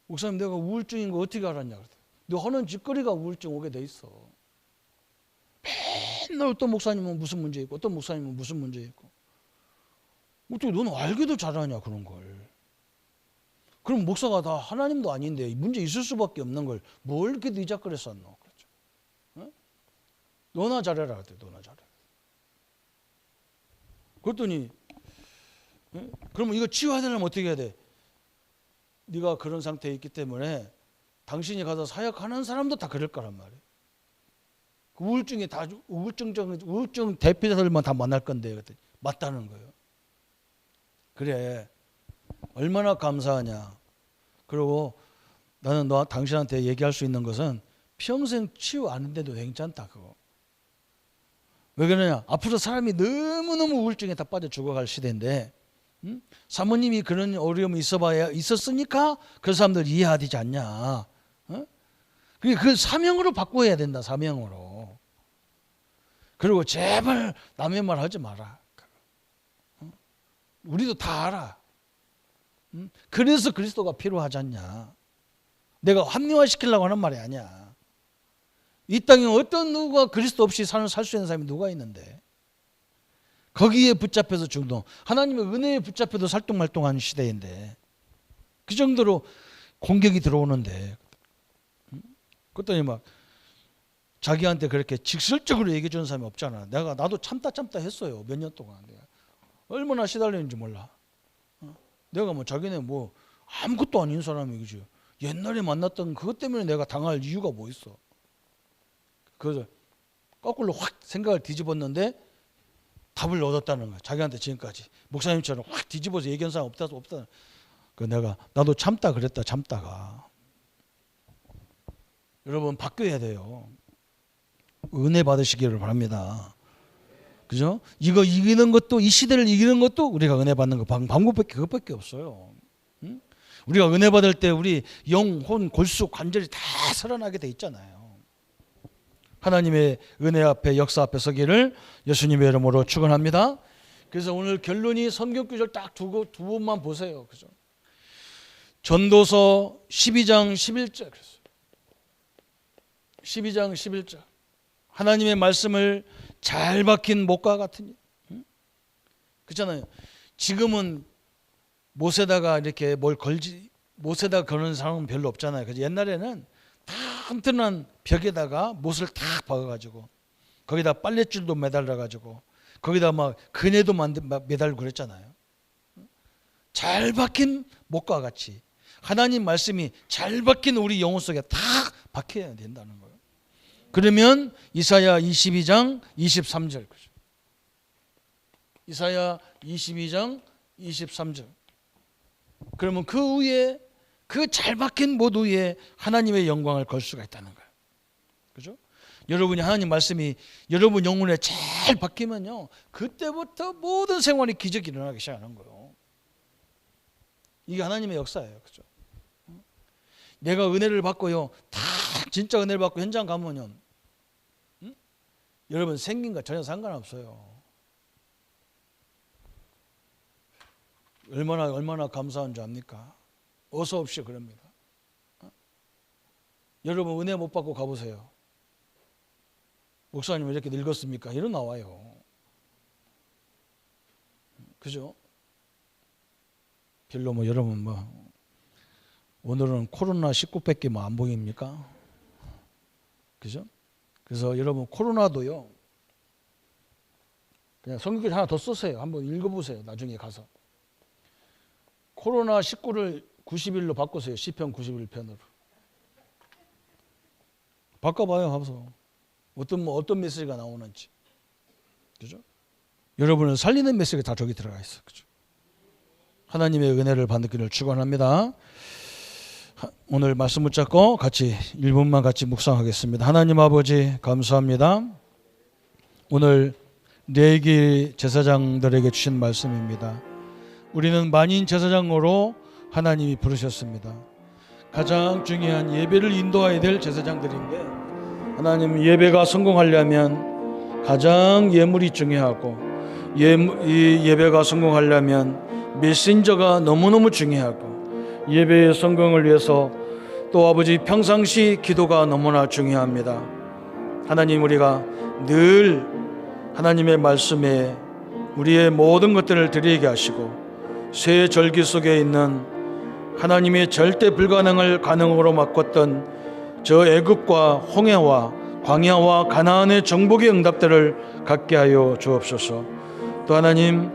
목사님 내가 우울증인 거 어떻게 알았냐. 너 하는 짓거리가 우울증 오게 돼 있어. 맨날 어떤 목사님은 무슨 문제 있고 어떤 목사님은 무슨 문제 있고. 어떻게 너는 알기도 잘하냐 그런 걸. 그럼 목사가 다 하나님도 아닌데 문제 있을 수밖에 없는 걸 뭘 이렇게 니작거렸었노. 그렇죠. 응? 너나 잘해라. 너나 잘해. 그랬더니 응? 그러면 이거 치유해야 되려면 어떻게 해야 돼? 네가 그런 상태에 있기 때문에 당신이 가서 사역하는 사람도 다 그럴 거란 말이에요. 그 우울증이 다 우울증 대표자들만 다 만날 건데 그랬더니 맞다는 거예요. 그래 얼마나 감사하냐. 그리고 나는 너 당신한테 얘기할 수 있는 것은 평생 치유 안 했는데도 괜찮다 그거. 왜 그러냐. 앞으로 사람이 너무너무 우울증에 다 빠져 죽어갈 시대인데 응? 사모님이 그런 어려움이 있었으니까 그 사람들 이해해야 되지 않냐. 응? 그 사명으로 바꿔야 된다. 사명으로. 그리고 제발 남의 말 하지 마라. 응? 우리도 다 알아. 응? 그래서 그리스도가 필요하지 않냐. 내가 합리화시키려고 하는 말이 아니야. 이 땅에 어떤 누가 그리스도 없이 살 수 있는 사람이 누가 있는데. 거기에 붙잡혀서 중동. 하나님의 은혜에 붙잡혀도 살뚱말뚱한 시대인데 그 정도로 공격이 들어오는데 그랬더니 막 자기한테 그렇게 직설적으로 얘기해 주는 사람이 없잖아. 나도 참다 했어요. 몇 년 동안. 내가 얼마나 시달리는지 몰라. 내가 뭐 자기네 뭐 아무것도 아닌 사람이 그죠. 옛날에 만났던 그것 때문에 내가 당할 이유가 뭐 있어. 그래서 거꾸로 확 생각을 뒤집었는데 답을 얻었다는 거야. 자기한테 지금까지 목사님처럼 확 뒤집어서 얘기한 사람 없다. 그 나도 참다 그랬다. 참다가 여러분 바뀌어야 돼요. 은혜 받으시기를 바랍니다. 그죠? 이거 이기는 것도 이 시대를 이기는 것도 우리가 은혜 받는 거 방법밖에 그것밖에 없어요. 응? 우리가 은혜 받을 때 우리 영혼 골수 관절이 다 살아나게 돼 있잖아요. 하나님의 은혜 앞에 역사 앞에 서기를 예수님의 이름으로 축원합니다. 그래서 오늘 결론이 성경 구절 딱 두 번만 보세요. 그죠? 전도서 12장 11절. 12장 11절. 하나님의 말씀을 잘 박힌 목과 같으니. 응? 그렇잖아요. 지금은 못에다가 이렇게 뭘 걸지 못에다 거는 사람은 별로 없잖아요. 그래서 옛날에는 다 튼튼한 벽에다가 못을 탁 박아가지고 거기다 빨랫줄도 매달려가지고 거기다 막 그네도 매달고 그랬잖아요. 잘 박힌 못과 같이 하나님 말씀이 잘 박힌 우리 영혼 속에 탁 박혀야 된다는 거예요. 그러면 이사야 22장 23절 이사야 22장 23절 그러면 그 위에 그 잘 박힌 못 위에 하나님의 영광을 걸 수가 있다는 거예요. 그죠? 여러분이 하나님 말씀이 여러분 영혼에 잘 박히면요 그때부터 모든 생활이 기적이 일어나기 시작하는 거예요. 이게 하나님의 역사예요. 그죠? 내가 은혜를 받고요 다 진짜 은혜를 받고 현장 가면요 여러분 생긴 거 전혀 상관없어요. 얼마나 감사한 줄 압니까? 어서 없이 그럽니다. 여러분 은혜 못 받고 가보세요. 목사님 왜 이렇게 늙었습니까? 이런 나와요. 그죠? 별로 여러분 오늘은 코로나19밖에 안 보입니까? 그죠? 그래서 여러분 코로나도요 그냥 성경글 하나 더 쓰세요. 한번 읽어보세요. 나중에 가서 코로나19를 90일로 바꾸세요. 시편 91편으로 바꿔봐요. 하면서 어떤 메시지가 나오는지. 그죠? 여러분을 살리는 메시지가 다 저기 들어가 있어. 그죠? 하나님의 은혜를 받기를 축원합니다. 오늘 말씀 붙잡고 같이 1분만 같이 묵상하겠습니다. 하나님 아버지 감사합니다. 오늘 레위 제사장들에게 주신 말씀입니다. 우리는 만인 제사장으로 하나님이 부르셨습니다. 가장 중요한 예배를 인도해야 될 제사장들인데 하나님 예배가 성공하려면 가장 예물이 중요하고 이 예배가 성공하려면 메신저가 너무너무 중요하고 예배의 성공을 위해서 또 아버지 평상시 기도가 너무나 중요합니다. 하나님 우리가 늘 하나님의 말씀에 우리의 모든 것들을 드리게 하시고 새 절기 속에 있는 하나님의 절대 불가능을 가능으로 바꿨던 저 애굽과 홍해와 광야와 가나안의 정복의 응답들을 갖게 하여 주옵소서. 또 하나님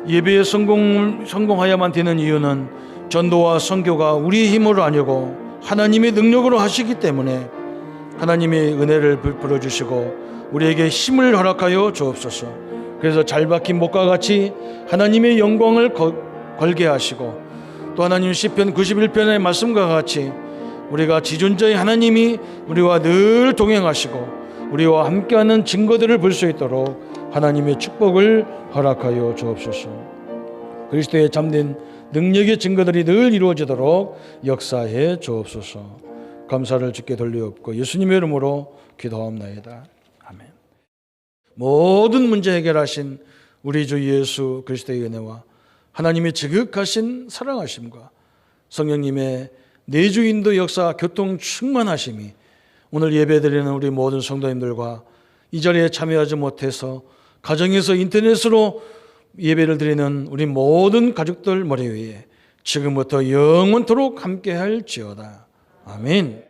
예배에 성공하야만 되는 이유는 전도와 선교가 우리의 힘으로 아니고 하나님의 능력으로 하시기 때문에 하나님의 은혜를 부어주시고 우리에게 힘을 허락하여 주옵소서. 그래서 잘 박힌 목과 같이 하나님의 영광을 걸게 하시고 또 하나님 시편 91편의 말씀과 같이 우리가 지존자의 하나님이 우리와 늘 동행하시고 우리와 함께하는 증거들을 볼 수 있도록 하나님의 축복을 허락하여 주옵소서. 그리스도의 참된 능력의 증거들이 늘 이루어지도록 역사해 주옵소서. 감사를 주께 돌리옵고 예수님의 이름으로 기도하옵나이다. 아멘. 모든 문제 해결하신 우리 주 예수 그리스도의 은혜와 하나님의 지극하신 사랑하심과 성령님의 내주인도 역사 교통 충만하심이 오늘 예배드리는 우리 모든 성도님들과 이 자리에 참여하지 못해서 가정에서 인터넷으로 예배를 드리는 우리 모든 가족들 머리 위에 지금부터 영원토록 함께할지어다. 아멘.